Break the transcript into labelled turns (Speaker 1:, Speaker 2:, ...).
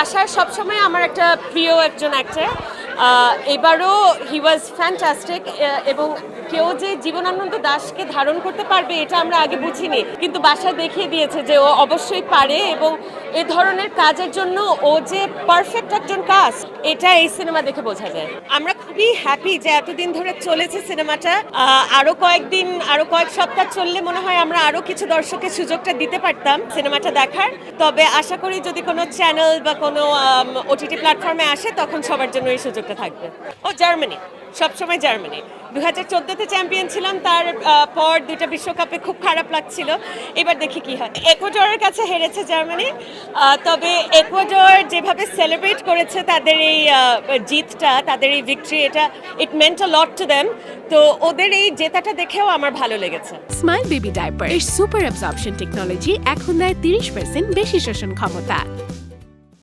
Speaker 1: বাসার সবসময় আমার একটা প্রিয় একজন অ্যাক্টর। এবারও হি ওয়াজ ফ্যান্টাস্টিক এবং কেউ যে জীবনানন্দ দাশকে ধারণ করতে পারবে এটা আমরা আগে বুঝিনি, কিন্তু বাসায় দেখিয়ে দিয়েছে যে ও অবশ্যই পারে এবং এ ধরনের কাজের জন্য ও যে পারফেক্ট একজন কাস্ট এটা এই সিনেমা দেখে বোঝা যায়। আমরা খুবই হ্যাপি যে এতদিন ধরে চলেছে সিনেমাটা, আরো কয়েক সপ্তাহ চললে মনে হয় আমরা আরো কিছু দর্শকের সুযোগটা দিতে পারতাম সিনেমাটা দেখার। তবে আশা করি যদি কোনো চ্যানেল বা কোনো ওটিটি প্ল্যাটফর্মে আসে তখন সবার জন্য এই সুযোগটা থাকবে। ও জার্মানি, সবসময় জার্মানি। 2014-তে চ্যাম্পিয়ন ছিলাম, তার পর 2টা বিশ্বকাপে খুব খারাপ লাগছিল। এবার দেখি কি হয়। ইকুয়েডরের কাছে হেরেছে জার্মানি, তবে ইকুয়েডর যেভাবে সেলিব্রেট করেছে তাদের এই জিতটা, তাদের এই ভিক্টরি, এটা it meant a lot to them. তো ওদের এই জেতাটা দেখেও আমার ভালো লেগেছে।
Speaker 2: স্মাইল বেবি ডায়াপার এর সুপার অ্যাবজর্পশন টেকনোলজি এখন দেয় 30% বেশি শোষণ ক্ষমতা।